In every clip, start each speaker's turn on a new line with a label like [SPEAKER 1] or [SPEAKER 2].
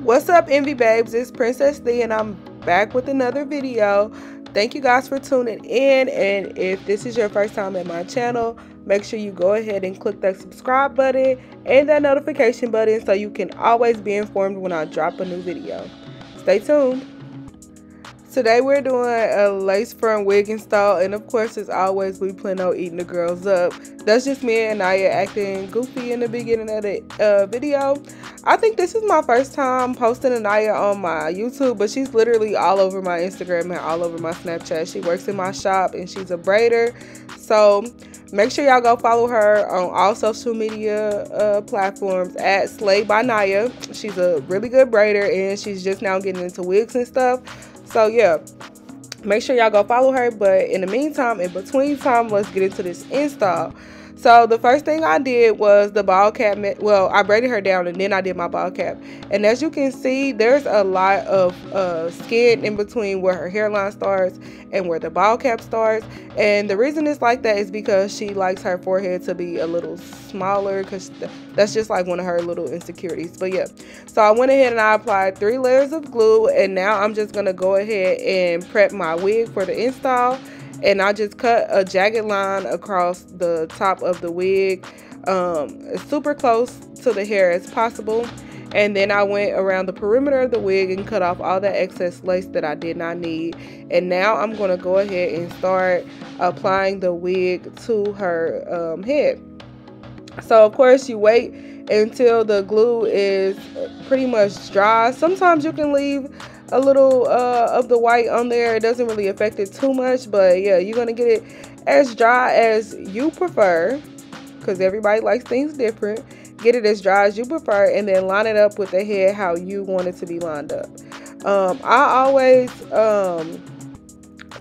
[SPEAKER 1] What's up, Envy Babes? It's Princess Thee, and I'm back with another video. Thank you guys for tuning in, and if this is your first time at my channel, make sure you go ahead and click that subscribe button and that notification button so you can always be informed when I drop a new video. Stay tuned. Today we're doing a lace front wig install, and of course, as always, we plan on eating the girls up. That's just me and Naya acting goofy in the beginning of the video. I think this is my first time posting Anaya on my YouTube, but she's literally all over my Instagram and all over my Snapchat. She works in my shop and she's a braider. So make sure y'all go follow her on all social media platforms at Slay by Naya. She's a really good braider and she's just now getting into wigs and stuff. So yeah, make sure y'all go follow her. But in the meantime, in between time, let's get into this install. So the first thing I did was the bald cap. Well, I braided her down and then I did my bald cap. And as you can see, there's a lot of skin in between where her hairline starts and where the bald cap starts. And the reason it's like that is because she likes her forehead to be a little smaller, because that's just like one of her little insecurities. But yeah, so I went ahead and I applied 3 layers of glue, and now I'm just going to go ahead and prep my wig for the install. And I just cut a jagged line across the top of the wig, super close to the hair as possible. And then I went around the perimeter of the wig and cut off all that excess lace that I did not need. And now I'm going to go ahead and start applying the wig to her head. So of course you wait until the glue is pretty much dry. Sometimes you can leave a little of the white on there. It doesn't really affect it too much, but yeah, you're gonna get it as dry as you prefer, because everybody likes things different. Get it as dry as you prefer, and then line it up with the head how you want it to be lined up. I always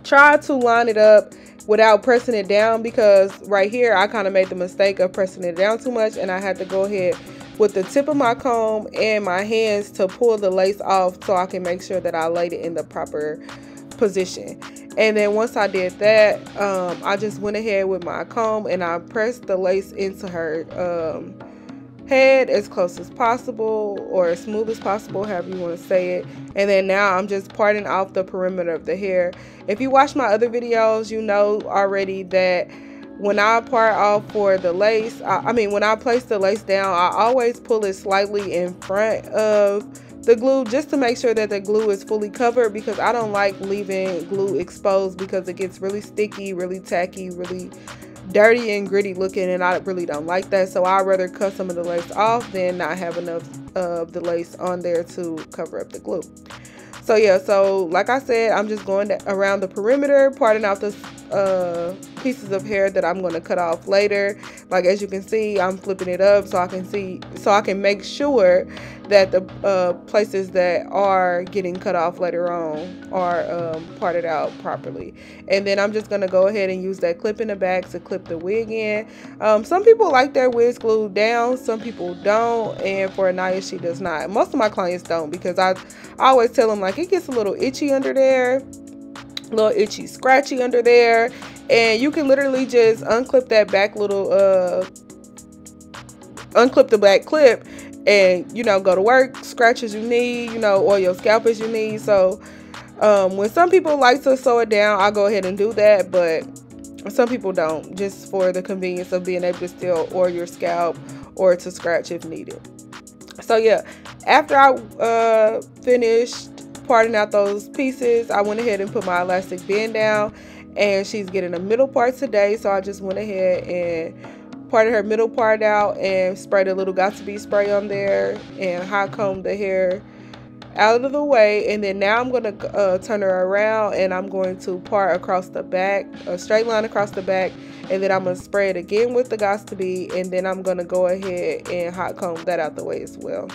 [SPEAKER 1] try to line it up without pressing it down, because right here I kind of made the mistake of pressing it down too much, and I had to go ahead with the tip of my comb and my hands to pull the lace off so I can make sure that I laid it in the proper position. And then once I did that, I just went ahead with my comb and I pressed the lace into her head as close as possible, or as smooth as possible, however you want to say it. And then now I'm just parting off the perimeter of the hair. If you watch my other videos, you know already that when I part off for the lace, when I place the lace down, I always pull it slightly in front of the glue just to make sure that the glue is fully covered, because I don't like leaving glue exposed, because it gets really sticky, really tacky, really dirty and gritty looking, and I really don't like that. So I'd rather cut some of the lace off than not have enough of the lace on there to cover up the glue. So yeah, so like I said, I'm just going around the perimeter, parting out the pieces of hair that I'm going to cut off later. Like as you can see, I'm flipping it up so I can make sure that the places that are getting cut off later on are parted out properly. And then I'm just going to go ahead and use that clip in the back to clip the wig in. Some people like their wigs glued down, some people don't, and for Anaya, she does not. Most of my clients don't, because I always tell them, like, it gets a little itchy under there, a little itchy scratchy under there, and you can literally just unclip that back little unclip the back clip and, you know, go to work, scratch as you need, you know, or your scalp as you need. So when some people like to sew it down, I'll go ahead and do that, but some people don't, just for the convenience of being able to still oil your scalp or to scratch if needed. So yeah, after I finished parting out those pieces, I went ahead and put my elastic band down, and she's getting a middle part today, so I just went ahead and parted her middle part out and sprayed a little Got2b spray on there and hot combed the hair out of the way. And then now I'm going to turn her around, and I'm going to part across the back, a straight line across the back, and then I'm going to spray it again with the Got2b, and then I'm going to go ahead and hot comb that out the way as well.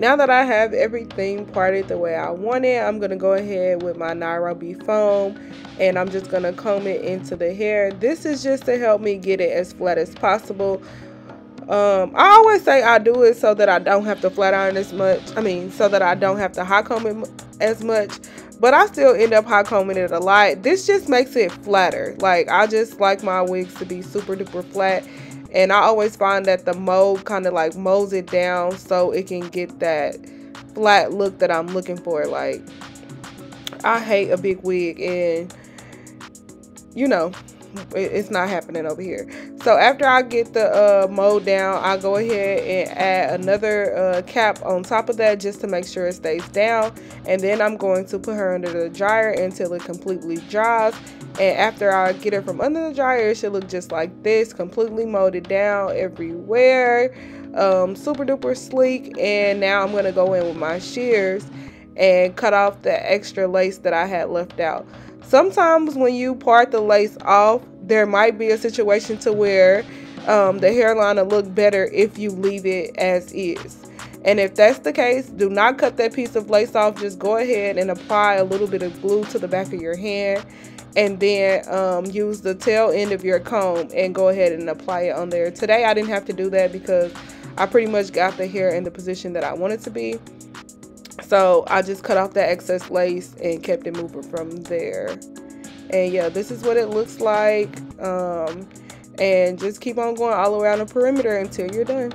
[SPEAKER 1] Now that I have everything parted the way I want it, I'm going to go ahead with my Nairobi foam, and I'm just going to comb it into the hair. This is just to help me get it as flat as possible. I always say I do it so that I don't have to flat iron as much. So that I don't have to hot comb it as much. But I still end up hot combing it a lot. This just makes it flatter. Like, I just like my wigs to be super duper flat. And I always find that the mold kind of like molds it down so it can get that flat look that I'm looking for. Like, I hate a big wig, and you know, it's not happening over here. So after I get the mold down, I go ahead and add another cap on top of that just to make sure it stays down. And then I'm going to put her under the dryer until it completely dries. And after I get her from under the dryer, it should look just like this, completely molded down everywhere, super duper sleek. And now I'm going to go in with my shears and cut off the extra lace that I had left out. Sometimes when you part the lace off, there might be a situation to where the hairline will look better if you leave it as is. And if that's the case, do not cut that piece of lace off. Just go ahead and apply a little bit of glue to the back of your hand, and then use the tail end of your comb and go ahead and apply it on there. Today I didn't have to do that because I pretty much got the hair in the position that I want it to be. So I just cut off that excess lace and kept it moving from there. And yeah, this is what it looks like. And just keep on going all around the perimeter until you're done.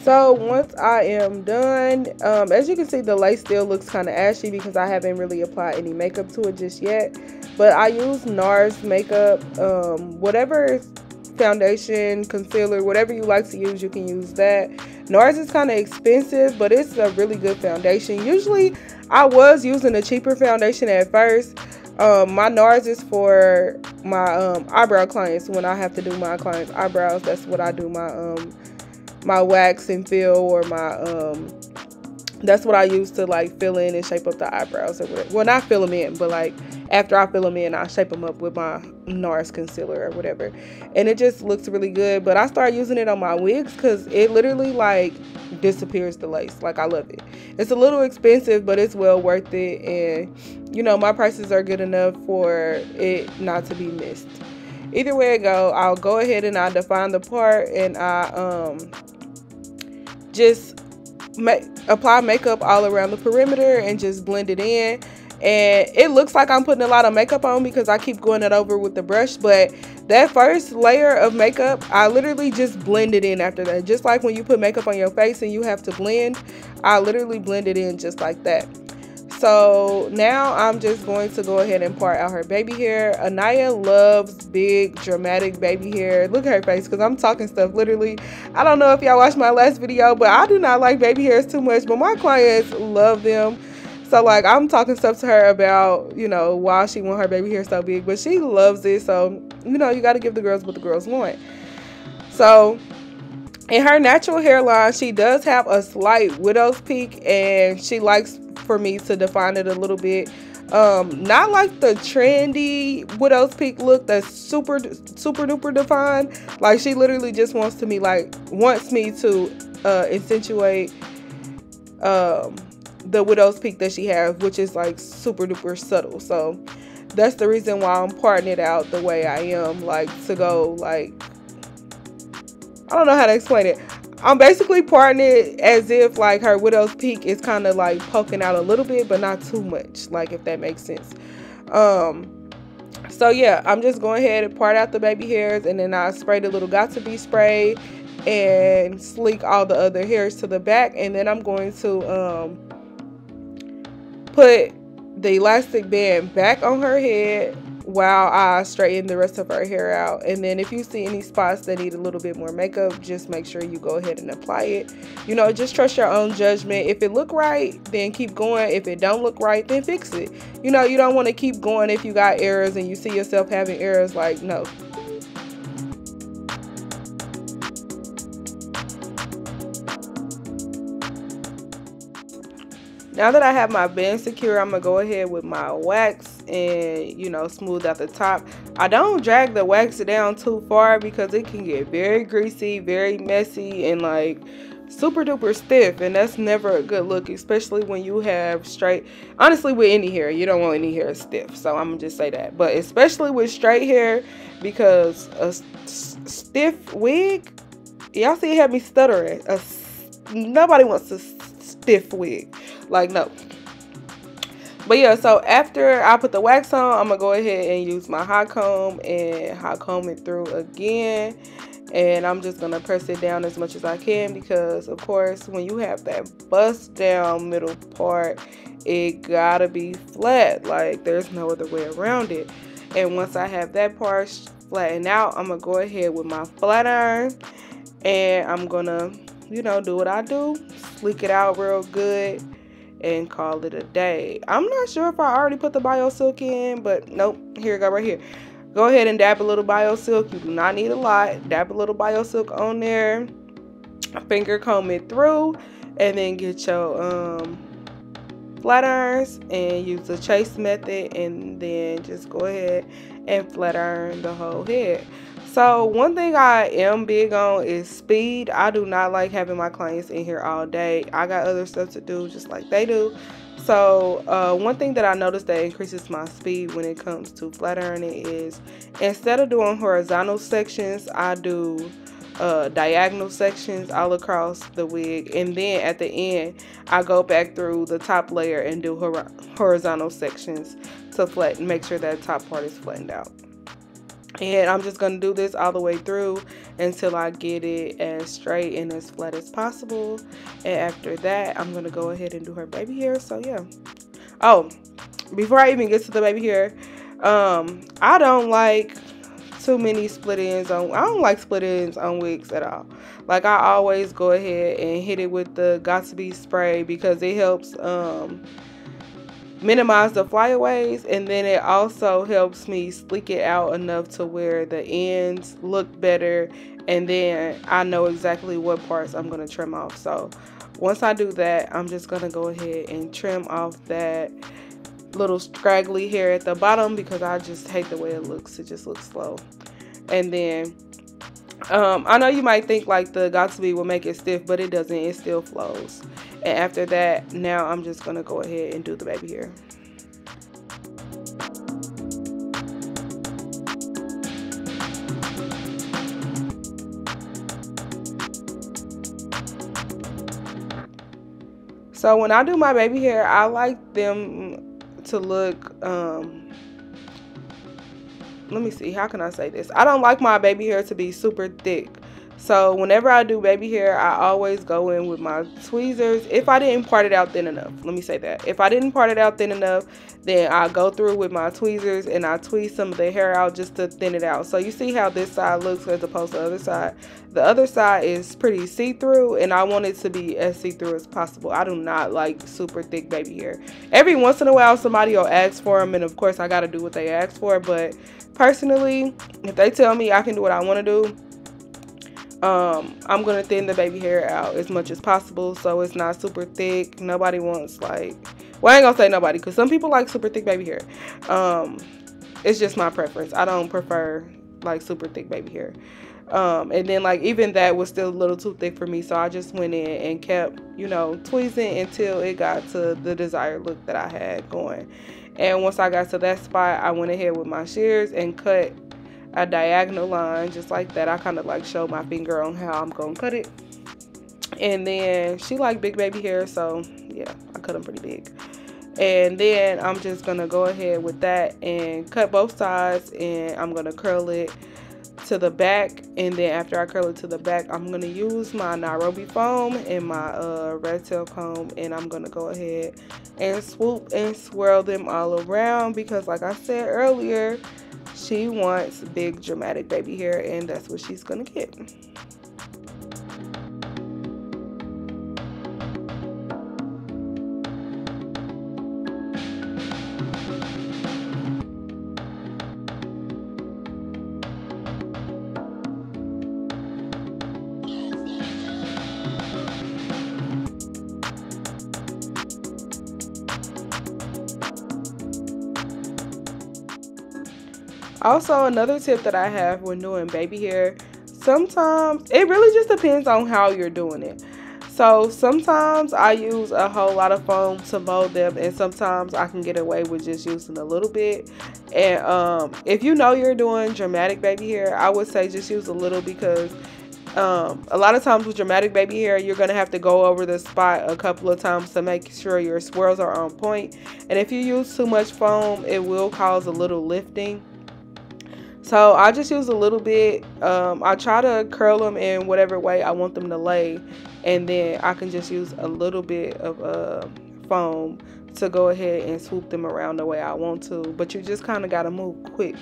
[SPEAKER 1] So once I am done, as you can see, the lace still looks kind of ashy because I haven't really applied any makeup to it just yet. But I use NARS makeup, whatever foundation, concealer, whatever you like to use, you can use that. NARS is kind of expensive, but it's a really good foundation. Usually I was using a cheaper foundation at first. My NARS is for my eyebrow clients. When I have to do my clients' eyebrows, that's what I do my wax and fill, or my that's what I use to like fill in and shape up the eyebrows or whatever. Well, not fill them in, but like after I fill them in, I shape them up with my NARS concealer or whatever, and it just looks really good. But I started using it on my wigs because it literally like disappears the lace. Like, I love it. It's a little expensive, but it's well worth it, and you know, my prices are good enough for it not to be missed. Either way it go, I'll go ahead and I define the part, and I just apply makeup all around the perimeter and just blend it in. And it looks like I'm putting a lot of makeup on because I keep going it over with the brush, but that first layer of makeup, I literally just blend it in after that. Just like when you put makeup on your face and you have to blend, I literally blend it in just like that. So now I'm just going to go ahead and part out her baby hair. Anaya loves big, dramatic baby hair. Look at her face because I'm talking stuff literally. I don't know if y'all watched my last video, but I do not like baby hairs too much, but my clients love them. So like, I'm talking stuff to her about, you know, why she want her baby hair so big, but she loves it. So, you know, you got to give the girls what the girls want. So in her natural hairline, she does have a slight widow's peak, and she likes for me to define it a little bit. Not like the trendy widow's peak look that's super duper defined. Like, she literally just wants me to accentuate the widow's peak that she has, which is like super duper subtle. So that's the reason why I'm parting it out the way I am, like to go like, I don't know how to explain it. I'm basically parting it as if like her widow's peak is kind of like poking out a little bit, but not too much, like, if that makes sense. So yeah, I'm just going ahead and part out the baby hairs, and then I sprayed a little Got2b spray and sleek all the other hairs to the back, and then I'm going to put the elastic band back on her head while I straighten the rest of her hair out. And then if you see any spots that need a little bit more makeup, just make sure you go ahead and apply it. You know, just trust your own judgment. If it look right, then keep going. If it don't look right, then fix it. You know, you don't want to keep going if you got errors and you see yourself having errors. Like, no. Now that I have my band secure, I'm gonna go ahead with my wax and, you know, smooth out the top. I don't drag the wax down too far because it can get very greasy, very messy, and like super duper stiff, and that's never a good look, especially when you have straight. Honestly, with any hair, you don't want any hair stiff, so I'm gonna just say that. But especially with straight hair, because a stiff wig, y'all see it had me stuttering. Nobody wants a stiff wig, like, no. But yeah, so after I put the wax on, I'm gonna go ahead and use my hot comb and hot comb it through again. And I'm just gonna press it down as much as I can, because of course when you have that bust down middle part, it gotta be flat. Like, there's no other way around it. And once I have that part flattened out, I'm gonna go ahead with my flat iron and I'm gonna, you know, do what I do, sleek it out real good and call it a day. I'm not sure if I already put the BioSilk in, but nope, here we go, right here. Go ahead and dab a little BioSilk. You do not need a lot. Dab a little BioSilk on there. Finger comb it through, and then get your flat irons and use the chase method, and then just go ahead and flat iron the whole head. So one thing I am big on is speed. I do not like having my clients in here all day. I got other stuff to do just like they do. So one thing that I noticed that increases my speed when it comes to flat ironing is, instead of doing horizontal sections, I do diagonal sections all across the wig, and then at the end I go back through the top layer and do horizontal sections to make sure that top part is flattened out. And I'm just going to do this all the way through until I get it as straight and as flat as possible. And after that, I'm going to go ahead and do her baby hair. So yeah. Oh, before I even get to the baby hair, I don't like too many split ends on. I don't like split ends on wigs at all. Like, I always go ahead and hit it with the Got2b spray, because it helps minimize the flyaways, and then it also helps me sleek it out enough to where the ends look better, and then I know exactly what parts I'm going to trim off. So once I do that, I'm just going to go ahead and trim off that little scraggly hair at the bottom, because I just hate the way it looks. It just looks slow. And then I know you might think like the Got2b will make it stiff, but it doesn't. It still flows. And after that, now I'm just going to go ahead and do the baby hair. So when I do my baby hair, I like them to look, let me see, how can I say this? I don't like my baby hair to be super thick. So whenever I do baby hair, I always go in with my tweezers. If I didn't part it out thin enough, let me say that. If I didn't part it out thin enough, then I go through with my tweezers and I tweeze some of the hair out just to thin it out. So you see how this side looks as opposed to the other side. The other side is pretty see-through, and I want it to be as see-through as possible. I do not like super thick baby hair. Every once in a while, somebody will ask for them, and of course, I got to do what they ask for. But personally, if they tell me I can do what I want to do, I'm going to thin the baby hair out as much as possible so it's not super thick. Nobody wants, like, well, I ain't going to say nobody, because some people like super thick baby hair. It's just my preference. I don't prefer, like, super thick baby hair. And then, like, even that was still a little too thick for me, so I just went in and kept, you know, tweezing until it got to the desired look that I had going. And once I got to that spot, I went ahead with my shears and cut a diagonal line just like that. I kind of like show my finger on how I'm gonna cut it. And then she liked big baby hair, so yeah, I cut them pretty big. And then I'm just gonna go ahead with that and cut both sides, and I'm gonna curl it to the back. And then after I curl it to the back, I'm gonna use my Nairobi foam and my red tail comb, and I'm gonna go ahead and swoop and swirl them all around, because like I said earlier, she wants big dramatic baby hair, and that's what she's gonna get. Also, another tip that I have when doing baby hair, sometimes it really just depends on how you're doing it. So sometimes I use a whole lot of foam to mold them, and sometimes I can get away with just using a little bit. And if you know you're doing dramatic baby hair, I would say just use a little, because a lot of times with dramatic baby hair, you're going to have to go over the spot a couple of times to make sure your swirls are on point. And if you use too much foam, it will cause a little lifting. So I just use a little bit. I try to curl them in whatever way I want them to lay, and then I can just use a little bit of foam to go ahead and swoop them around the way I want to. But you just kind of got to move quick.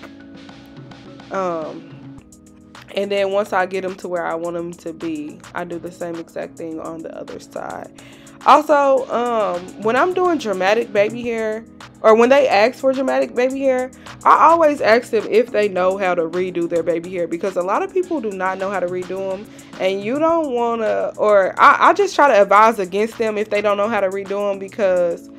[SPEAKER 1] And then once I get them to where I want them to be, I do the same exact thing on the other side. Also, when I'm doing dramatic baby hair, or when they ask for dramatic baby hair, I always ask them if they know how to redo their baby hair, because a lot of people do not know how to redo them, and you don't want to, or I just try to advise against them if they don't know how to redo them, because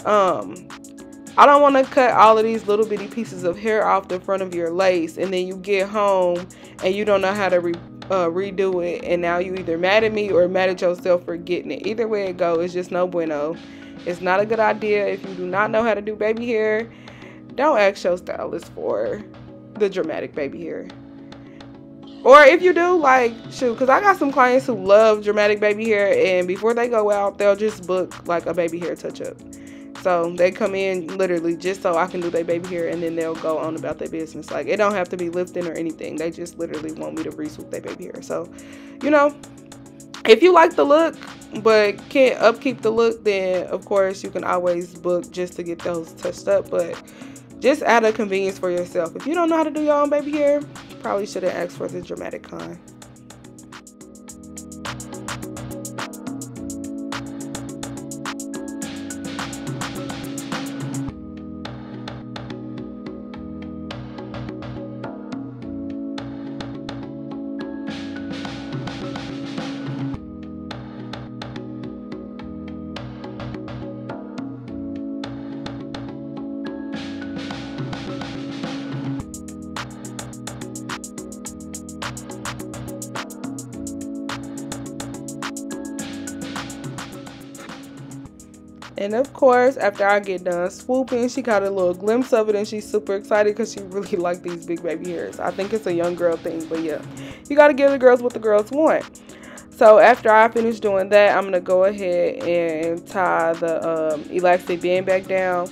[SPEAKER 1] I don't want to cut all of these little bitty pieces of hair off the front of your lace, and then you get home and you don't know how to redo it, and now you either mad at me or mad at yourself for getting it. Either way it goes, it's just no bueno. It's not a good idea. If you do not know how to do baby hair, don't ask your stylist for the dramatic baby hair. Or if you do, like, shoot, because I got some clients who love dramatic baby hair, and before they go out, they'll just book like a baby hair touch-up. So they come in literally just so I can do their baby hair, and then they'll go on about their business. Like, it don't have to be lifting or anything. They just literally want me to re-swoop their baby hair. So, you know, if you like the look but can't upkeep the look, then of course you can always book just to get those touched up. But just out of convenience for yourself, if you don't know how to do your own baby hair, you probably shouldn't ask for the dramatic kind. And of course, after I get done swooping, she got a little glimpse of it, and she's super excited because she really liked these big baby hairs. I think it's a young girl thing, but yeah, you got to give the girls what the girls want. So after I finish doing that, I'm going to go ahead and tie the elastic band back down,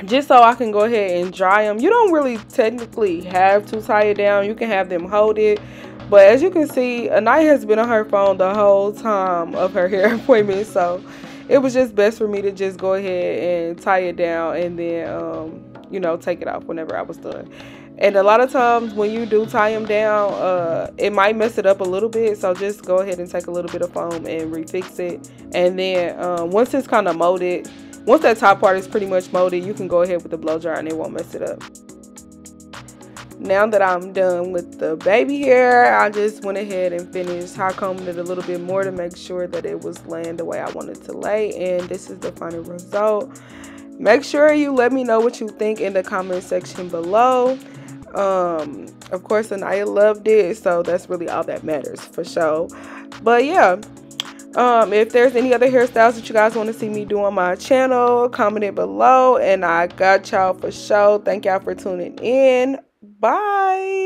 [SPEAKER 1] just so I can go ahead and dry them. You don't really technically have to tie it down. You can have them hold it. But as you can see, Anaya has been on her phone the whole time of her hair appointment, so it was just best for me to just go ahead and tie it down, and then, you know, take it off whenever I was done. And a lot of times when you do tie them down, it might mess it up a little bit. So just go ahead and take a little bit of foam and refix it. And then once it's kind of molded, once that top part is pretty much molded, you can go ahead with the blow dryer and it won't mess it up. Now that I'm done with the baby hair, I just went ahead and finished hot combing it a little bit more to make sure that it was laying the way I wanted to lay. And this is the final result. Make sure you let me know what you think in the comment section below. Of course, Anaya loved it, so that's really all that matters for sure. But yeah, if there's any other hairstyles that you guys want to see me do on my channel, comment it below, and I got y'all for sure. Thank y'all for tuning in. Bye.